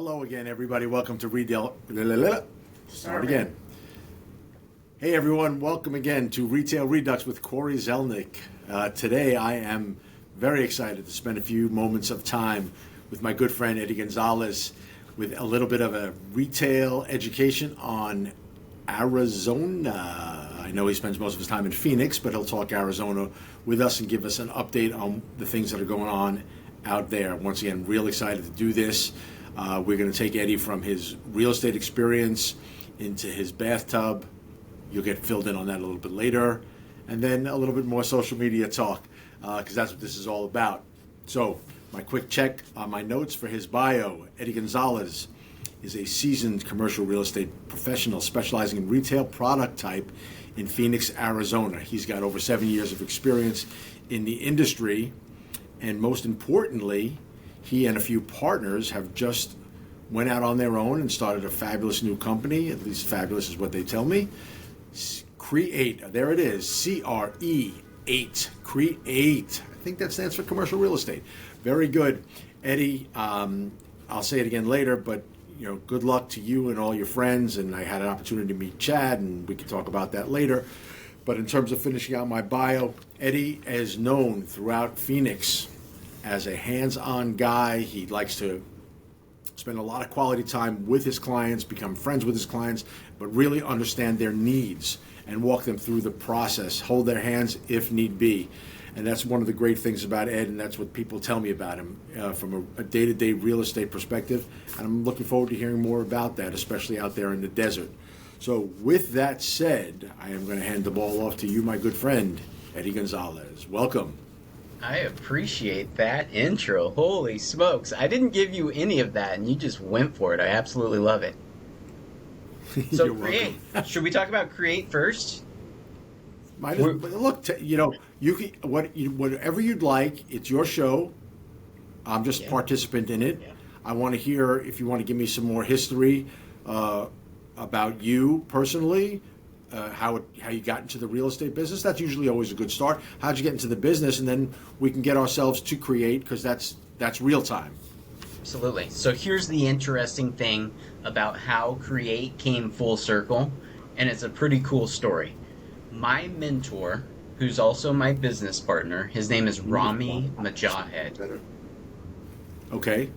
Hello again, everybody. Welcome to Start again. Hey, everyone. Welcome again to Retail Redux with Cory Zelnik. Today, I am very excited to spend a few moments of time with my good friend Eddie Gonzalez with a little bit of a retail education on Arizona. I know he spends most of his time in Phoenix, but he'll talk Arizona with us and give us an update on the things that are going on out there. Once again, real excited to do this. We're going to take Eddie from his real estate experience into his bathtub. You'll get filled in on that a little bit later. And then a little bit more social media talk, because that's what this is all about. So, my quick check on my notes for his bio. Eddie Gonzalez is a seasoned commercial real estate professional specializing in retail product type in Phoenix, Arizona. He's got over 7 years of experience in the industry. And most importantly, he and a few partners have just went out on their own and started a fabulous new company. At least fabulous is what they tell me. Create. There it is. C-R-E-8. Create. I think that stands for commercial real estate. Very good. Eddie, I'll say it again later, but good luck to you and all your friends. And I had an opportunity to meet Chad, and we can talk about that later. But in terms of finishing out my bio, Eddie is known throughout Phoenix as a hands-on guy. He likes to spend a lot of quality time with his clients, become friends with his clients, but really understand their needs and walk them through the process, hold their hands if need be. And that's one of the great things about Ed, and that's what people tell me about him from a day-to-day real estate perspective. And I'm looking forward to hearing more about that, especially out there in the desert. So with that said, I am going to hand the ball off to you, my good friend, Eddie Gonzalez. Welcome. I appreciate that intro. Holy smokes. I didn't give you any of that, and you just went for it. I absolutely love it. So Create. Should we talk about Create first? Look, you can whatever you'd like. It's your show. I'm just a participant in it. Yeah. I want to hear if you want to give me some more history about you personally. How you got into the real estate business. That's usually always a good start. How'd you get into the business? And then we can get ourselves to Create, because that's real time. Absolutely. So here's the interesting thing about how Create came full circle, and it's a pretty cool story. My mentor, who's also my business partner, his name is Rami Majahed. Okay.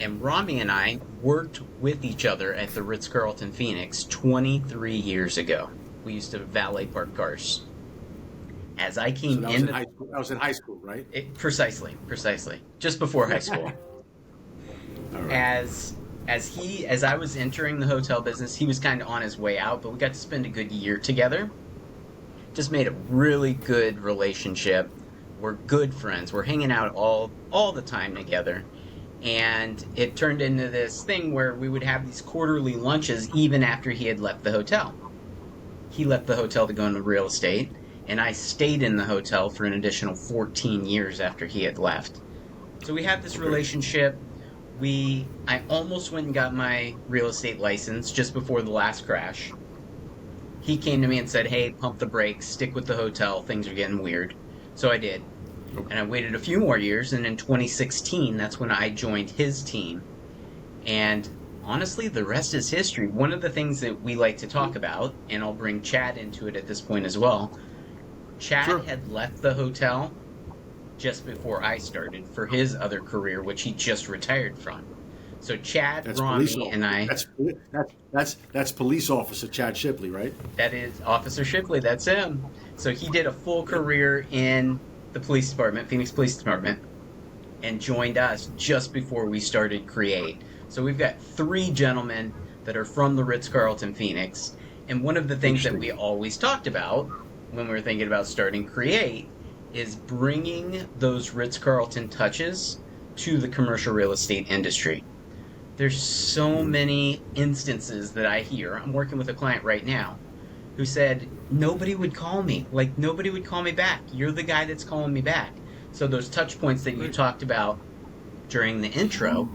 And Rami and I worked with each other at the Ritz-Carlton Phoenix 23 years ago. We used to valet park cars. As I came I was in high school, right? Precisely. Just before high school. All right. As I was entering the hotel business, he was kind of on his way out, but we got to spend a good year together. Just made a really good relationship. We're good friends. We're hanging out all the time together. And it turned into this thing where we would have these quarterly lunches even after he had left the hotel. He left the hotel to go into real estate, and I stayed in the hotel for an additional 14 years after he had left. So we had this relationship. I almost went and got my real estate license just before the last crash. He came to me and said, hey, pump the brakes, stick with the hotel, things are getting weird. So I did. And I waited a few more years, and in 2016, that's when I joined his team. And honestly, the rest is history. One of the things that we like to talk about, and I'll bring Chad into it at this point as well, Chad had left the hotel just before I started for his other career, which he just retired from. So Chad, Rami, and I... That's police officer Chad Shipley, right? That is Officer Shipley, that's him. So he did a full career in the police department, Phoenix Police Department, and joined us just before we started Create. So we've got 3 gentlemen that are from the Ritz-Carlton Phoenix, and one of the things that we always talked about when we were thinking about starting Create is bringing those Ritz-Carlton touches to the commercial real estate industry. There's so many instances that I hear. I'm working with a client right now who said, nobody would call me. Nobody would call me back. You're the guy that's calling me back. So those touch points that you talked about during the intro,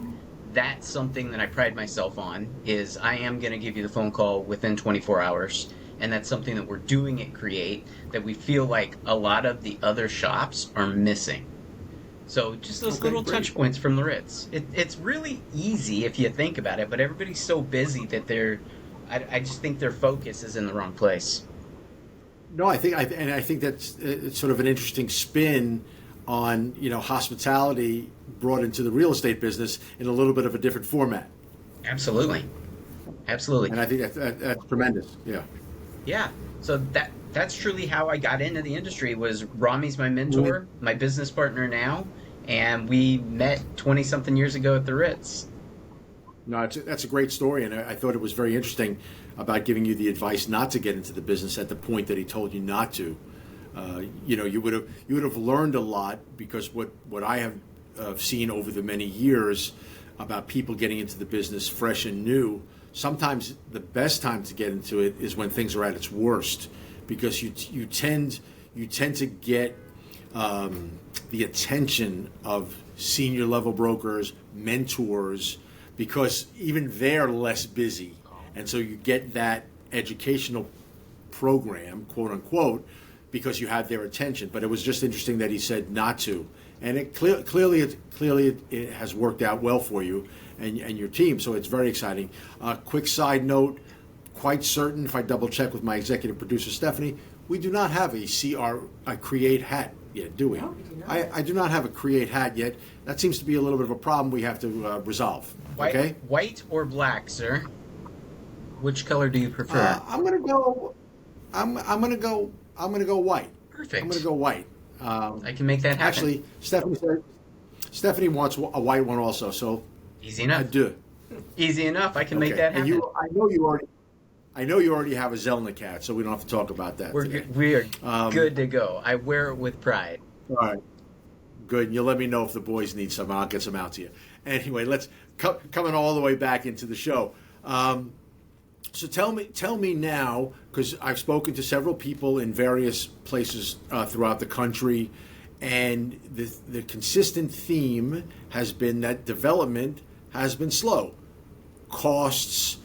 that's something that I pride myself on, is I am going to give you the phone call within 24 hours. And that's something that we're doing at Create that we feel like a lot of the other shops are missing. So just those Okay, little great. touch points from the Ritz. It's really easy if you think about it, but everybody's so busy that I just think their focus is in the wrong place. No, I think that's it's sort of an interesting spin on hospitality brought into the real estate business in a little bit of a different format, Absolutely. Absolutely. and I think that's tremendous. Yeah. Yeah. So that's truly how I got into the industry was Rami's my Mhm. mentor, my business partner now, and we met 20 something years ago at the Ritz. No, that's a great story, and I thought it was very interesting about giving you the advice not to get into the business at the point that he told you not to. You would have learned a lot because what I have seen over the many years about people getting into the business fresh and new. Sometimes the best time to get into it is when things are at its worst, because you tend to get the attention of senior level brokers, mentors, because even they're less busy, and so you get that educational program, quote unquote, because you had their attention. But it was just interesting that he said not to, and clearly it has worked out well for you and your team. So it's very exciting. Quick side note: quite certain, if I double check with my executive producer Stephanie, we do not have a Create hat yet, do we? No, we do not. I do not have a Create hat yet. That seems to be a little bit of a problem we have to resolve. White, Okay. white or black, sir? Which color do you prefer? I'm gonna go. I'm gonna go. I'm gonna go white. Perfect. I'm gonna go white. I can make that happen. Actually, Stephanie wants a white one also. So Easy I enough. do. Easy enough. I can make Okay. that And happen. I know you already have a Zelnik hat, so we don't have to talk about that We're today. good. We are Um, good to go. I wear it with pride. All right. Good. And you'll let me know if the boys need some. I'll get some out to you. Anyway, let's coming all the way back into the show. So tell me now, because I've spoken to several people in various places throughout the country, and the consistent theme has been that development has been slow. Costs,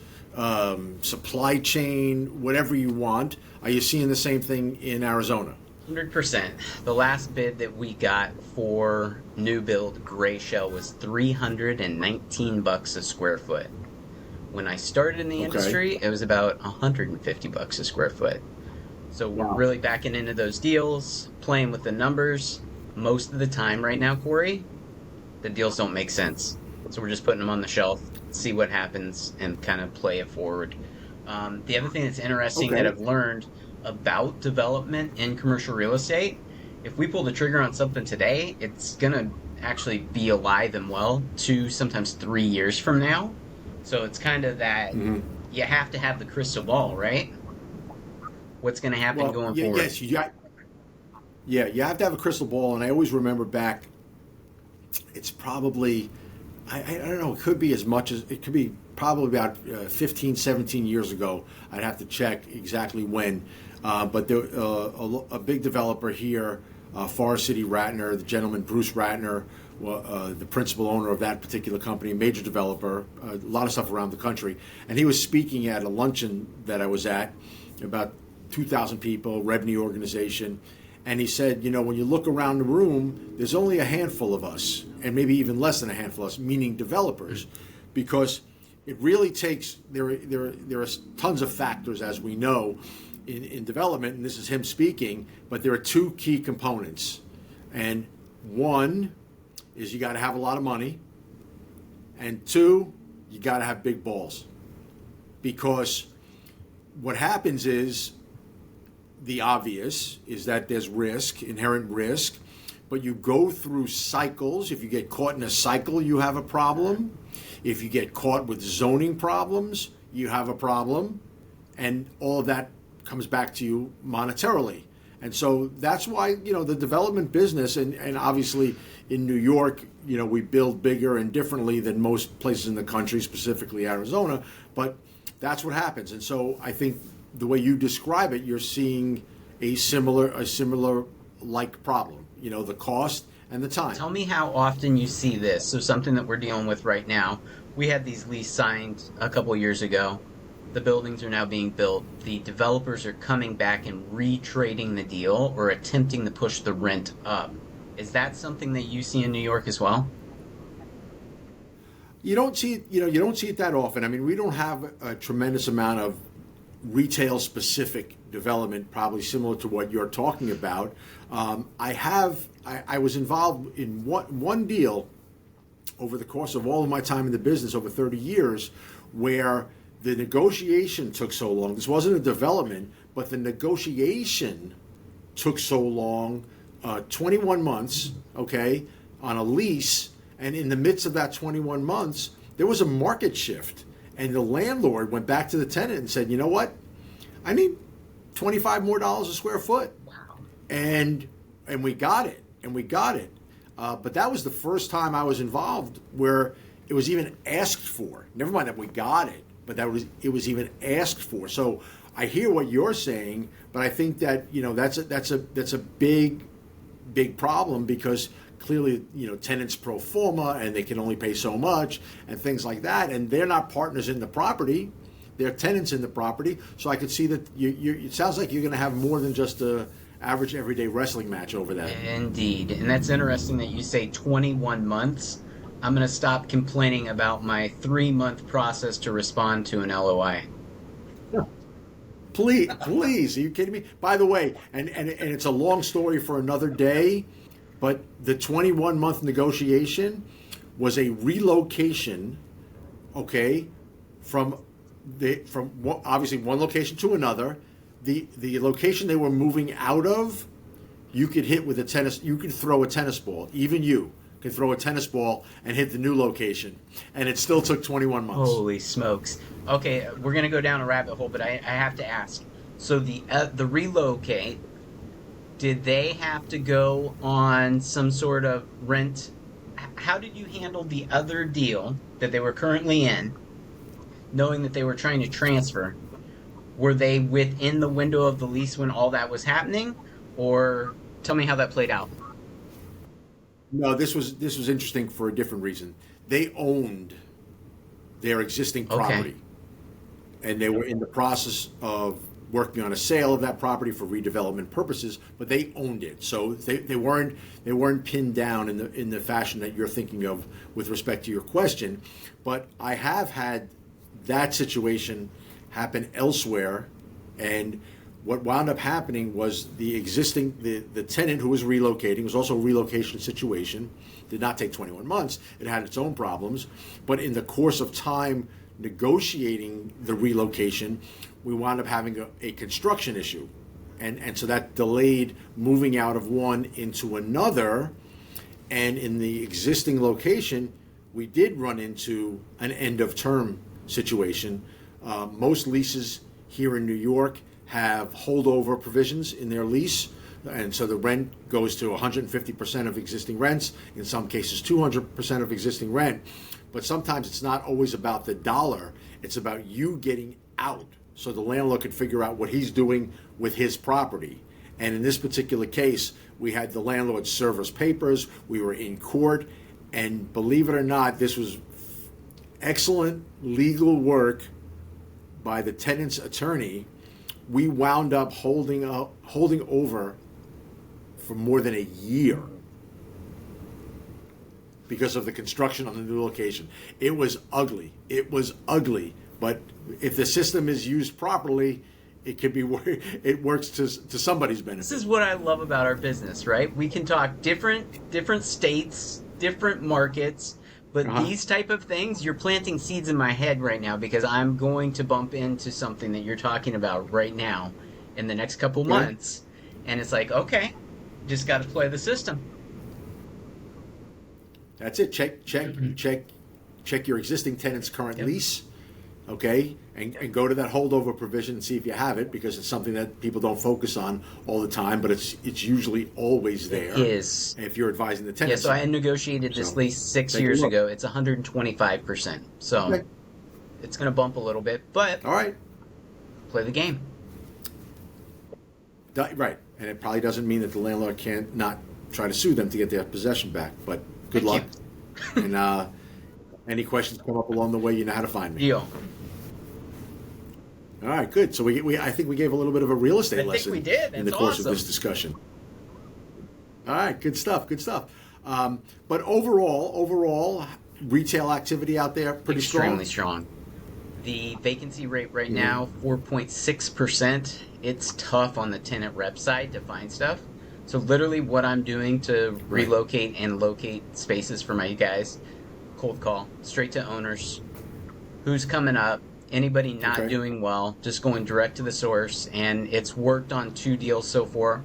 supply chain, whatever you want. Are you seeing the same thing in Arizona? 100%. The last bid that we got for new build gray shell was $319 a square foot. When I started in the Okay. industry, it was about $150 a square foot. So we're Wow. really backing into those deals, playing with the numbers. Most of the time right now, Corey, the deals don't make sense. So we're just putting them on the shelf, see what happens, and kind of play it forward. The other thing that's interesting Okay. that I've learned about development in commercial real estate, if we pull the trigger on something today, it's going to actually be alive and well 2, sometimes 3 years from now. So it's kind of that Mhm. you have to have the crystal ball, right? What's going to happen going forward? Yes, yeah, you have to have a crystal ball, and I always remember back. It's probably, I don't know, it could be as much as, it could be probably about 15, 17 years ago. I'd have to check exactly when. But there, a big developer here, Forest City Ratner, the gentleman Bruce Ratner, the principal owner of that particular company, major developer, a lot of stuff around the country. And he was speaking at a luncheon that I was at, about 2,000 people, revenue organization. And he said, when you look around the room, there's only a handful of us, and maybe even less than a handful of us, meaning developers, because it really takes, there are tons of factors, as we know, in development, and this is him speaking, but there are two key components. And one is you got to have a lot of money, and two, you got to have big balls. Because what happens is, the obvious is that there's risk, inherent risk, but you go through cycles. If you get caught in a cycle, you have a problem. If you get caught with zoning problems, you have a problem. And all of that comes back to you monetarily. And so that's why, the development business, and obviously in New York, we build bigger and differently than most places in the country, specifically Arizona, but that's what happens. And so I think the way you describe it, you're seeing a similar like problem, the cost and the time. Tell me how often you see this. So something that we're dealing with right now. We had these leases signed a couple years ago. The buildings are now being built. The developers are coming back and retrading the deal or attempting to push the rent up. Is that something that you see in New York as well? You don't see it, you don't see it that often. I mean, we don't have a tremendous amount of retail specific development, probably similar to what you're talking about. I was involved in one deal over the course of all of my time in the business, over 30 years, where the negotiation took so long. This wasn't a development, but the negotiation took so long, 21 months, okay, on a lease. And in the midst of that 21 months, there was a market shift. And the landlord went back to the tenant and said, you know what? I need $25 more a square foot. Wow. And we got it. And we got it. But that was the first time I was involved where it was even asked for. Never mind that we got it, but it was even asked for. So I hear what you're saying, but I think that that's a big problem, because clearly tenants pro forma and they can only pay so much and things like that, and they're not partners in the property. They're tenants in the property. So I could see that it sounds like you're going to have more than just a average everyday wrestling match over that. Indeed. And that's interesting that you say 21 months. I'm going to stop complaining about my 3-month process to respond to an LOI. Please, are you kidding me? By the way, and it's a long story for another day, but the 21-month negotiation was a relocation, okay, from obviously one location to another. The location they were moving out of, you could throw a tennis ball. Even you could throw a tennis ball and hit the new location, and it still took 21 months. Holy smokes. Okay, we're going to go down a rabbit hole, but I have to ask. So the relocate, did they have to go on some sort of rent? How did you handle the other deal that they were currently in, knowing that they were trying to transfer? Were they within the window of the lease when all that was happening? Or tell me how that played out. No, this was interesting for a different reason. They owned their existing property, and they were in the process of working on a sale of that property for redevelopment purposes, but they owned it. So they weren't pinned down in the fashion that you're thinking of with respect to your question. But I have had that situation happen elsewhere, and what wound up happening was the tenant who was relocating was also a relocation situation. Did not take 21 months. It had its own problems, but in the course of time negotiating the relocation, we wound up having a construction issue, and so that delayed moving out of one into another. And in the existing location, we did run into an end of term situation. Most leases here in New York have holdover provisions in their lease, and so the rent goes to 150% of existing rents, in some cases 200% of existing rent. But sometimes it's not always about the dollar, it's about you getting out, so the landlord can figure out what he's doing with his property. And in this particular case, we had the landlord serve us papers, we were in court, and believe it or not, this was excellent legal work by the tenant's attorney. We wound up holding over for more than a year because of the construction on the new location. It was ugly. But if the system is used properly, it works to somebody's benefit. This is what I love about our business, right? We can talk different states, different markets, but these type of things, you're planting seeds in my head right now, because I'm going to bump into something that you're talking about right now in the next couple months. And it's like, okay, just got to play the system. That's it. Check your existing tenant's current lease, okay, and go to that holdover provision and see if you have it, because it's something that people don't focus on all the time, but it's usually always there. It is. If you're advising the tenant. Yeah, so I negotiated this lease 6 years ago. It's 125%. So it's going to bump a little bit, but all right, play the game. Right, and it probably doesn't mean that the landlord can't not try to sue them to get their possession back, but good luck. And any questions come up along the way, you know how to find me. Deal. All right, good. So I think we gave a little bit of a real estate lesson we did. in the course of this discussion. All right, good stuff, good stuff. But overall, retail activity out there pretty Extremely strong. strong. The vacancy rate right now, 4.6%. It's tough on the tenant rep side to find stuff. So literally what I'm doing to Right. relocate and locate spaces for my guys, cold call, straight to owners. Who's coming up? Anybody not Okay. doing well, just going direct to the source. And it's worked on 2 deals so far.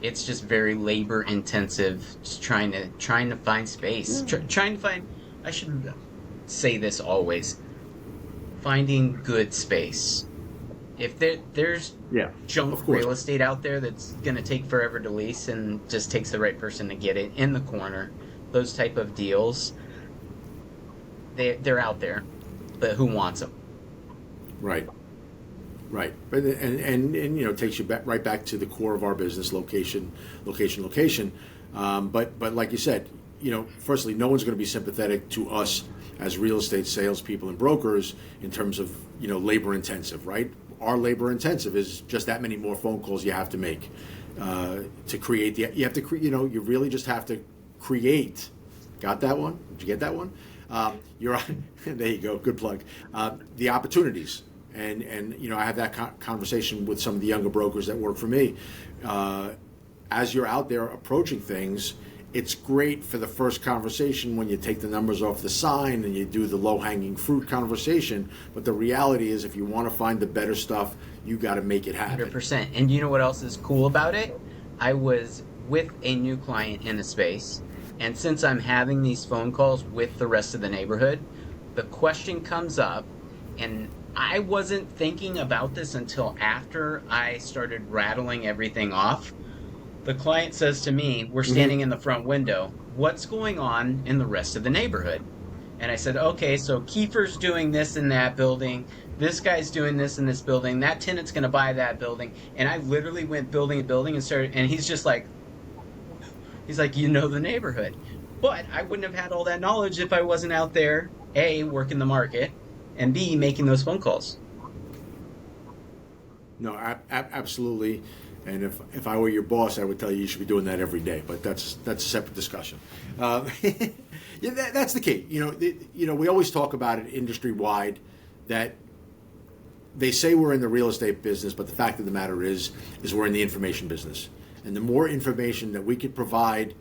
It's just very labor intensive, just trying to find space. Trying to find, I should say this always, finding good space. If there's Yeah. junk Of course. real estate out there that's going to take forever to lease and just takes the right person to get it in the corner, those type of deals, they're out there, but who wants them? Right. Right. And you know, it takes you back right back to the core of our business: location, location, location. But like you said, you know, firstly, no one's going to be sympathetic to us as real estate salespeople and brokers in terms of, you know, labor intensive, right? Our labor intensive is just that many more phone calls you have to make to create the. You have to you know, you really just have to create. Got that one? Did you get that one? You're on. There you go. Good plug. The opportunities. And you know, I have that conversation with some of the younger brokers that work for me. As you're out there approaching things, it's great for the first conversation when you take the numbers off the sign and you do the low-hanging fruit conversation. But the reality is, if you want to find the better stuff, you got to make it happen. 100%. And you know what else is cool about it? I was with a new client in a space, and since I'm having these phone calls with the rest of the neighborhood, the question comes up, and I wasn't thinking about this until after I started rattling everything off. The client says to me, we're standing in the front window, what's going on in the rest of the neighborhood? And I said, okay, so Kiefer's doing this in that building, this guy's doing this in this building, that tenant's going to buy that building. And I literally went building to building and started, and he's like, you know the neighborhood. But I wouldn't have had all that knowledge if I wasn't out there, A, working the market, and B, making those phone calls. No, absolutely. And if I were your boss, I would tell you should be doing that every day. But that's a separate discussion. Yeah, that's the key. You know, we always talk about it industry wide that they say we're in the real estate business, but the fact of the matter is we're in the information business. And the more information that we could provide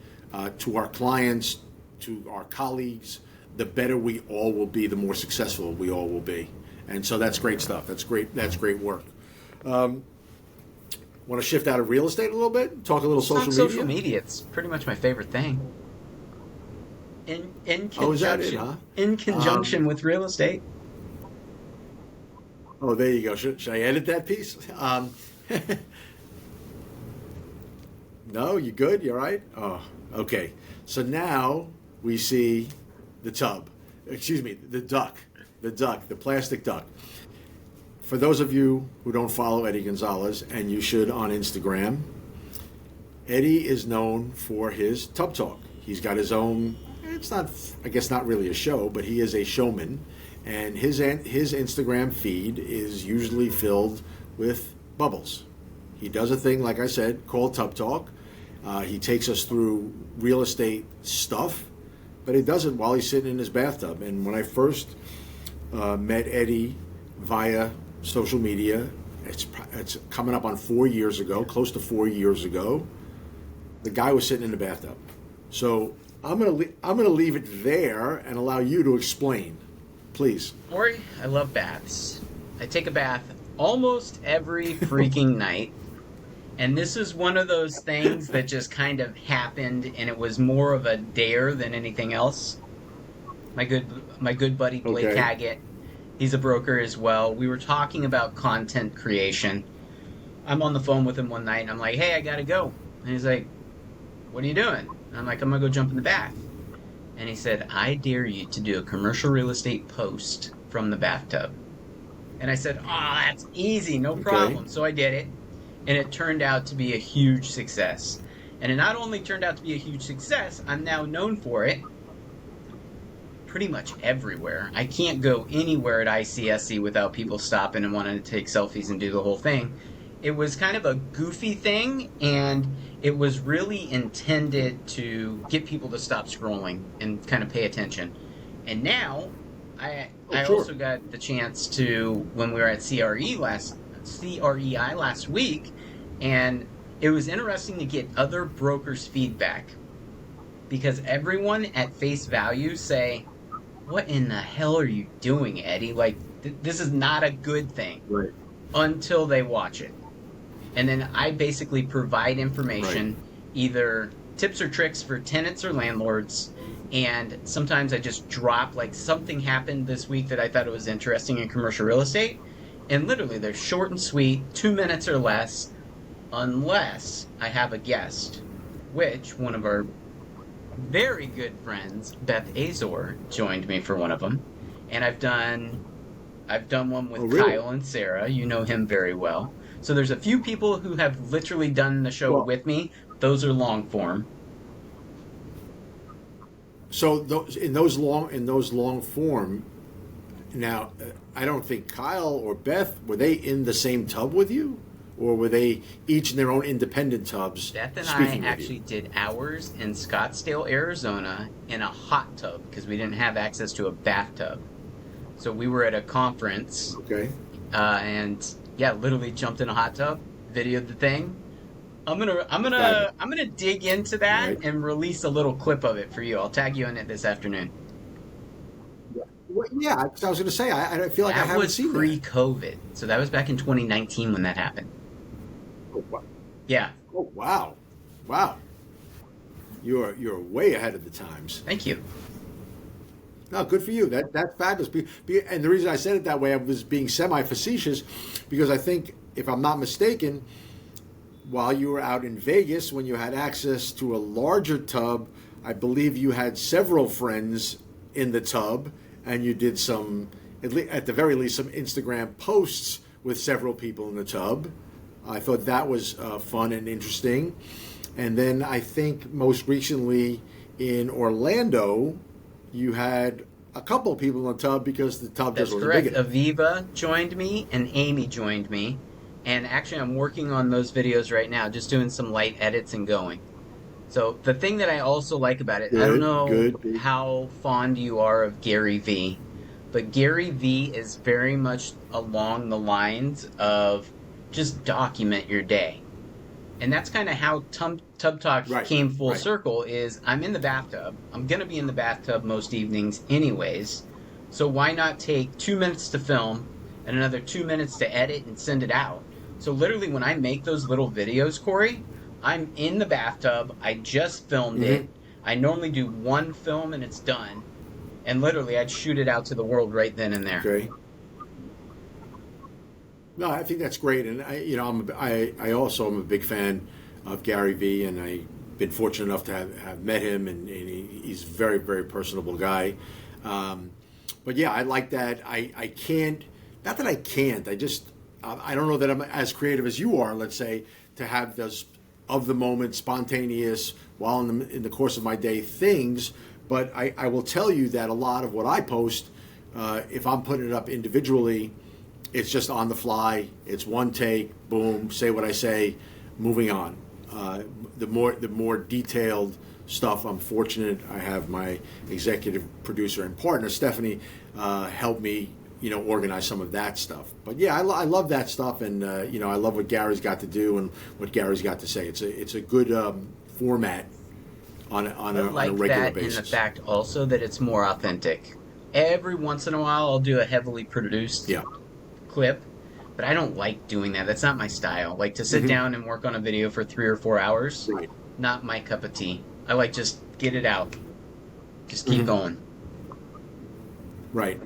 to our clients, to our colleagues, the better we all will be, the more successful we all will be. And so that's great stuff. That's great work. Want to shift out of real estate a little bit? Talk a little social media? Social media, it's pretty much my favorite thing. In conjunction, Oh, is that it, huh? in conjunction with real estate. Oh, there you go. Should I edit that piece? No, you good? You all right? Oh, okay. So now we see the tub. Excuse me, the duck, the plastic duck. For those of you who don't follow Eddie Gonzalez, and you should on Instagram, Eddie is known for his tub talk. He's got his own, it's not, I guess not really a show, but he is a showman. And his Instagram feed is usually filled with bubbles. He does a thing, like I said, called Tub Talk. He takes us through real estate stuff, but he does it while he's sitting in his bathtub. And when I first met Eddie via social media, it's coming up on 4 years ago, close to 4 years ago, the guy was sitting in the bathtub. So I'm gonna leave it there and allow you to explain, please. Cory, I love baths. I take a bath almost every freaking night. And this is one of those things that just kind of happened, and it was more of a dare than anything else. My good buddy Blake Okay. Haggett, he's a broker as well. We were talking about content creation. I'm on the phone with him one night, and I'm like, hey, I gotta go. And he's like, what are you doing? And I'm like, I'm gonna go jump in the bath. And he said, I dare you to do a commercial real estate post from the bathtub. And I said, oh, that's easy, no problem. So I did it, and it turned out to be a huge success. And it not only turned out to be a huge success, I'm now known for it pretty much everywhere. I can't go anywhere at ICSC without people stopping and wanting to take selfies and do the whole thing. It was kind of a goofy thing, and it was really intended to get people to stop scrolling and kind of pay attention. And now, Oh, I sure. also got the chance to, when we were at CREI last week, and it was interesting to get other brokers' feedback because everyone at face value say, "What in the hell are you doing, Eddie? Like this is not a good thing," Right. until they watch it. And then I basically provide Right. information, either tips or tricks for tenants or landlords. And sometimes I just drop, like, something happened this week that I thought it was interesting in commercial real estate. And literally, they're short and sweet, 2 minutes or less, unless I have a guest, which one of our very good friends, Beth Azor, joined me for one of them. And I've done one Oh, with really? Kyle and Sarah. You know him very well. So there's a few people who have literally done the show Well, with me. Those are long form. so in those long form. Now, I don't think Kyle or Beth were they in the same tub with you, or were they each in their own independent tubs Beth and I speaking with you? actually did ours in Scottsdale, Arizona, in a hot tub because we didn't have access to a bathtub. So we were at a conference, Okay. and yeah, literally jumped in a hot tub, videoed the thing. Fabulous. I'm gonna dig into that Right. and release a little clip of it for you. I'll tag you in it this afternoon. Well, yeah, 'cause I was going to say I feel like I That haven't was seen that. pre-COVID, so that was back in 2019 when that happened. Oh, wow. Yeah, Oh, wow. Wow. You're way ahead of the times. thank you. No, good for you. That's fabulous. And the reason I said it that way, I was being semi-facetious, because I think, if I'm not mistaken, while you were out in Vegas, when you had access to a larger tub, I believe you had several friends in the tub, and you did some, at the very least, some Instagram posts with several people in the tub. I thought that was fun and interesting. And then I think most recently in Orlando, you had a couple of people in the tub because the tub That's just wasn't big correct. enough. Aviva joined me and Amy joined me. And actually, I'm working on those videos right now, just doing some light edits and going. So, the thing that I also like about it, I don't Good, know good. how fond you are of Gary Vee, but Gary Vee is very much along the lines of just document your day. And that's kind of how Tub Talk Right, came full right. circle is I'm in the bathtub. I'm going to be in the bathtub most evenings anyways. So why not take 2 minutes to film and another 2 minutes to edit and send it out? So literally when I make those little videos, Corey, I'm in the bathtub. I just filmed Hmm. it. I normally do one film and it's done. And literally I'd shoot it out to the world right then and there. Okay. No, I think that's great, and I also am a big fan of Gary Vee, and I've been fortunate enough to have met him, and he's a very, very personable guy. Um, but yeah, I like that. I can't, not that I can't. I don't know that I'm as creative as you are. Let's say, to have those of the moment, spontaneous, while in the course of my day things. But I will tell you that a lot of what I post, if I'm putting it up individually, it's just on the fly. It's one take, boom, say what I say, moving on. The more detailed stuff, I'm fortunate. I have my executive producer and partner Stephanie help me, organize some of that stuff. But yeah, I love that stuff, and I love what Gary's got to do and what Gary's got to say. It's a good format on I a like regular that in the basis. fact also that it's more authentic. Every once in a while I'll do a heavily produced Yeah. clip, but I don't like doing that. That's not my style. Like to sit Hmm. down and work on a video for 3 or 4 hours, Right. not my cup of tea. I like just get it out, just keep Hmm. going. Right.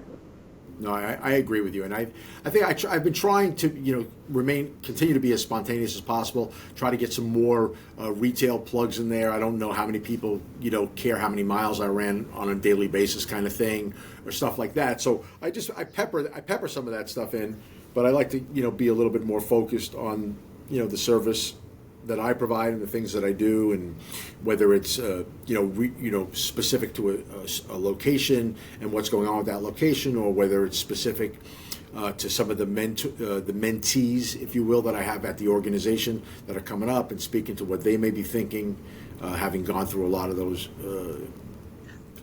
No, I agree with you, and I think I've been trying to continue to be as spontaneous as possible. Try to get some more retail plugs in there. I don't know how many people care how many miles I ran on a daily basis, kind of thing, or stuff like that. So I pepper some of that stuff in, but I like to be a little bit more focused on the service that I provide and the things that I do, and whether it's specific to a location and what's going on with that location, or whether it's specific to some of the mentees, if you will, that I have at the organization that are coming up and speaking to what they may be thinking, having gone through a lot of those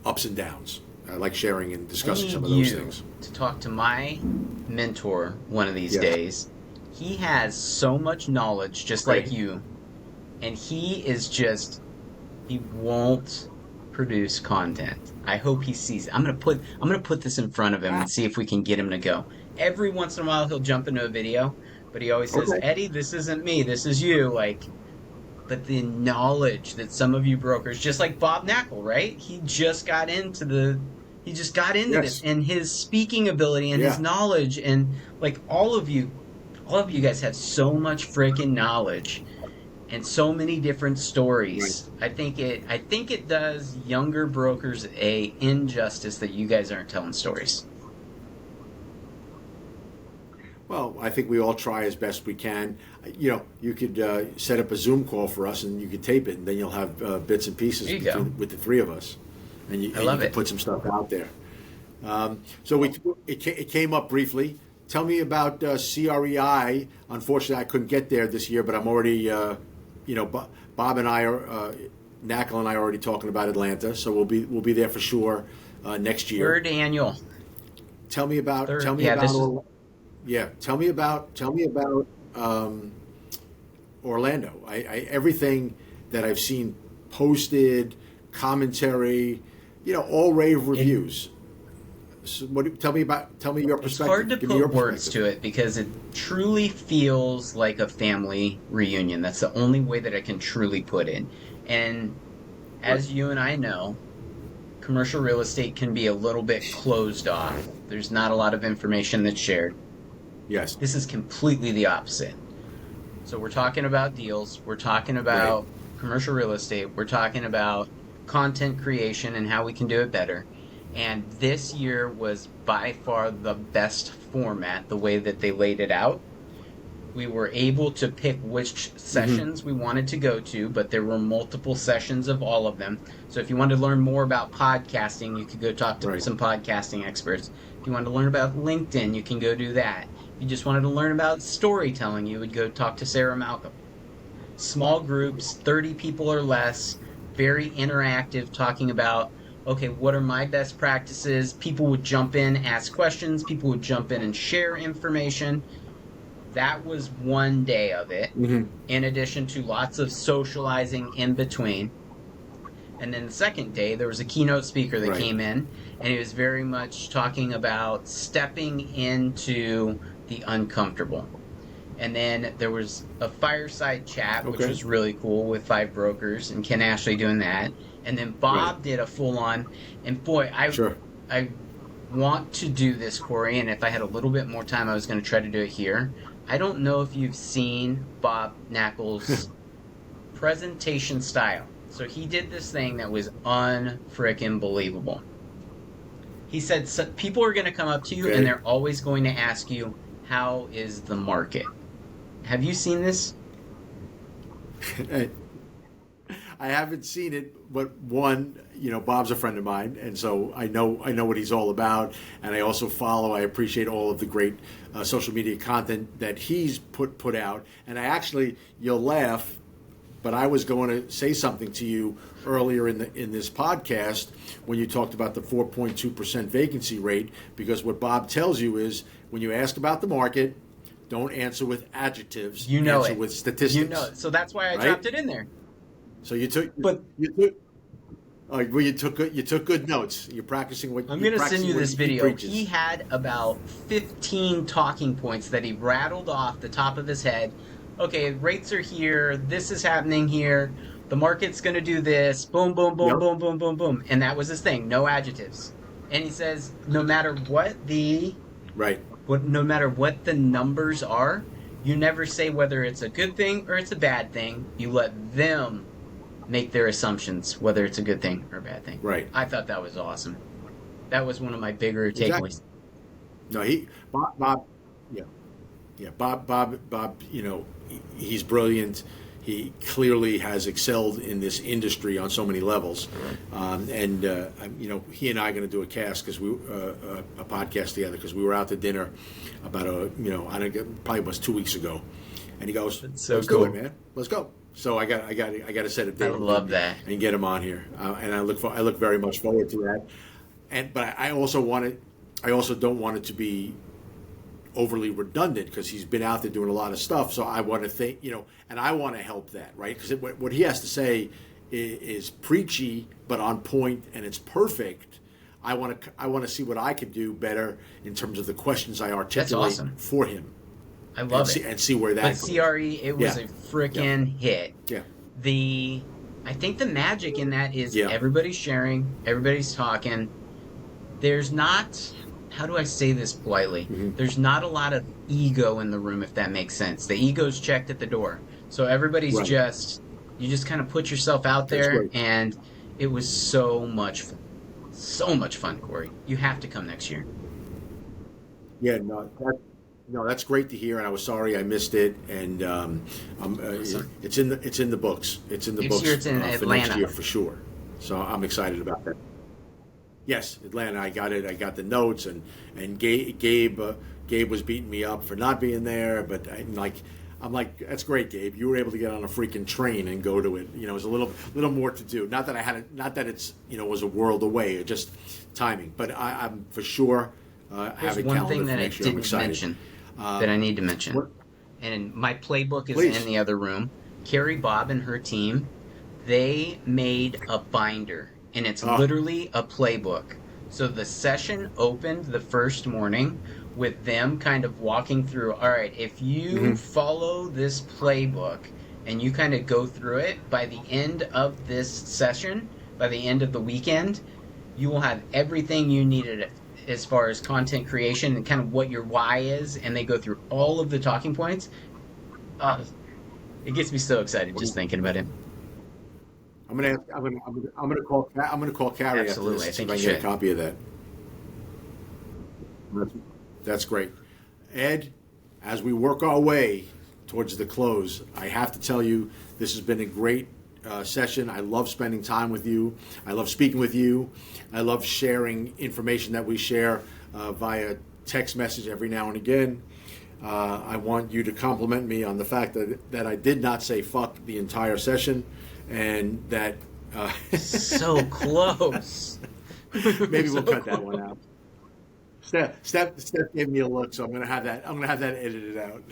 ups and downs. I like sharing and discussing some of those things. To talk to my mentor one of these days. He has so much knowledge, just like you, and he won't produce content. I hope he sees it. I'm gonna put this in front of him and see if we can get him to go. Every once in a while he'll jump into a video, but he always says, Eddie, this isn't me, this is you. Like, but the knowledge that some of you brokers, just like Bob Knackle, right? He just got into this, and his speaking ability and his knowledge, and like all of you guys have so much freaking knowledge and so many different stories. Right. I think it does younger brokers a injustice that you guys aren't telling stories. Well, I think we all try as best we can. You know, you could set up a Zoom call for us, and you could tape it, and then you'll have bits and pieces with the three of us, and you can put some stuff out there. So it came up briefly. Tell me about CREI. Unfortunately, I couldn't get there this year, but I'm already, Bob and I are, Knackle and I are already talking about Atlanta, so we'll be there for sure next year. Third annual. Tell me about Orlando. I everything that I've seen posted, commentary, all rave reviews. So tell me your perspective. It's hard to put words to it because it truly feels like a family reunion. That's the only way that I can truly put it. And as you and I know, commercial real estate can be a little bit closed off. There's not a lot of information that's shared. Yes. This is completely the opposite. So we're talking about deals. We're talking about commercial real estate. We're talking about content creation and how we can do it better. And this year was by far the best format, the way that they laid it out. We were able to pick which sessions we wanted to go to, but there were multiple sessions of all of them. So if you wanted to learn more about podcasting, you could go talk to some podcasting experts. If you wanted to learn about LinkedIn, you can go do that. If you just wanted to learn about storytelling, you would go talk to Sarah Malcolm. Small groups, 30 people or less, very interactive, talking about, okay, what are my best practices? People would jump in, ask questions. People would jump in and share information. That was one day of it, in addition to lots of socializing in between. And then the second day, there was a keynote speaker that came in, and he was very much talking about stepping into the uncomfortable. And then there was a fireside chat, which was really cool, with 5 brokers, and Ken Ashley doing that. And then Bob did a full-on, and boy, I want to do this, Cory, and if I had a little bit more time, I was going to try to do it here. I don't know if you've seen Bob Knackle's presentation style. So he did this thing that was unfrickin' believable. He said, people are going to come up to you, and they're always going to ask you, how is the market? Have you seen this? I haven't seen it, but Bob's a friend of mine, and so I know what he's all about, and I also follow. I appreciate all of the great social media content that he's put out, and you'll laugh, but I was going to say something to you earlier in this podcast when you talked about the 4.2% vacancy rate, because what Bob tells you is when you ask about the market, don't answer with adjectives. Answer with statistics. So that's why I dropped it in there. So you took good notes. You're practicing what I'm going to send you this video. He had about 15 talking points that he rattled off the top of his head. Okay, rates are here. This is happening here. The market's going to do this. Boom, boom, boom, boom, boom, boom, boom. And that was his thing. No adjectives. And he says, no matter what the numbers are, you never say whether it's a good thing or it's a bad thing. You let them make their assumptions whether it's a good thing or a bad thing. Right. I thought that was awesome. That was one of my bigger takeaways. No, Bob, Bob, he's brilliant. he clearly has excelled in this industry on so many levels. He and I are going to do a cast because a podcast together because we were out to dinner about probably was 2 weeks ago, and he goes, That's so "Let's cool. do it, man. Let's go." So I got to set a date. I love that. And get him on here, and I look very much forward to that. But I also don't want it to be overly redundant because he's been out there doing a lot of stuff. So I want to think, and I want to help that, right? Because what he has to say is preachy but on point, and it's perfect. I want to see what I could do better in terms of the questions I articulate for him. I love it. And see where that But goes. CRE, it was a freaking hit. Yeah. I think the magic in that is everybody's sharing, everybody's talking. There's not, how do I say this politely? Mm-hmm. There's not a lot of ego in the room, if that makes sense. The ego's checked at the door. So everybody's you just kind of put yourself out there, and it was so much fun, Cory. You have to come next year. Yeah, no, that's great to hear, and I was sorry I missed it. And it's in the books. It's in the books It's in for Atlanta. next year for sure. So I'm excited about that. Yes, Atlanta. I got it. I got the notes, and Gabe was beating me up for not being there. But I'm like, that's great, Gabe. You were able to get on a freaking train and go to it. It was a little more to do. Not that it's was a world away. Just timing. But I'm for sure. There's one thing that I didn't mention that I need to mention. And my playbook is in the other room. Carrie Bob and her team, they made a binder, and it's literally a playbook. So the session opened the first morning with them kind of walking through, all right, if you follow this playbook and you kind of go through it, by the end of this session, by the end of the weekend, you will have everything you needed as far as content creation and kind of what your why is, and they go through all of the talking points. It gets me so excited just thinking about it. I'm gonna call Carrie Absolutely, after this, I think see if I you can get should. a copy of that. That's great. Ed, as we work our way towards the close, I have to tell you this has been a great session. I love spending time with you. I love speaking with you. I love sharing information that we share via text message every now and again. I want you to compliment me on the fact that I did not say fuck the entire session, and that So close. maybe we'll cut that one out. Steph gave me a look, so I'm gonna have that edited out.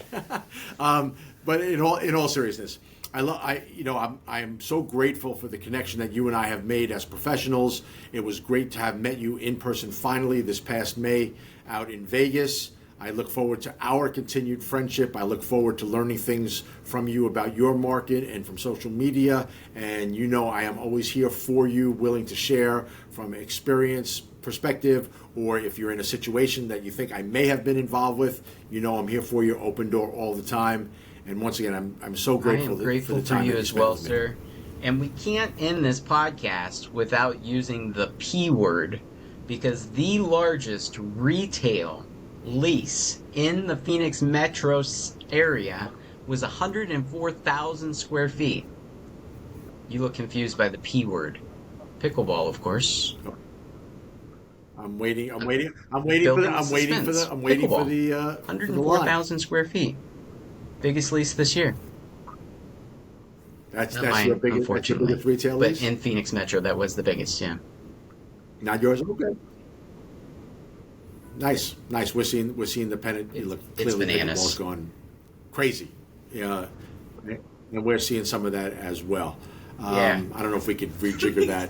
But in all seriousness, I'm so grateful for the connection that you and I have made as professionals. It was great to have met you in person finally this past May out in Vegas. I look forward to our continued friendship. I look forward to learning things from you about your market and from social media. And I am always here for you, willing to share from experience, perspective, or if you're in a situation that you think I may have been involved with, I'm here for you, open door all the time. And once again, I'm so grateful. I am grateful for the time you that as spent well, with me. sir. And we can't end this podcast without using the P word, because the largest retail lease in the Phoenix metro area was 104,000 square feet. You look confused by the P word. Pickleball, of course. I'm waiting for the 104,000 square feet. Biggest lease this year. That's Not your mine, biggest retail but lease? in Phoenix Metro, that was the biggest, yeah. Not yours? Okay. Nice. We're seeing the pennant. It's bananas. Pickleball's gone crazy. Yeah, and we're seeing some of that as well. Yeah. I don't know if we could rejigger that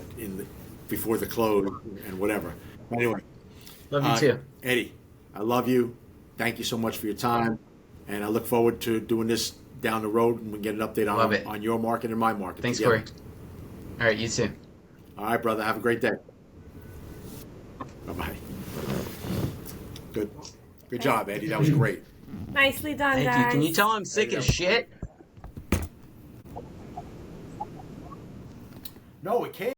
before the close and whatever. Anyway, Love you too. Eddie. I love you. Thank you so much for your time, and I look forward to doing this down the road and we get an update on your market and my market. Thanks, together. Cory. All right, you too. All right, brother. Have a great day. Bye-bye. Good job, Eddie. That was great. Nicely done, Thank guys. you. Can you tell I'm sick as shit? No, it can't.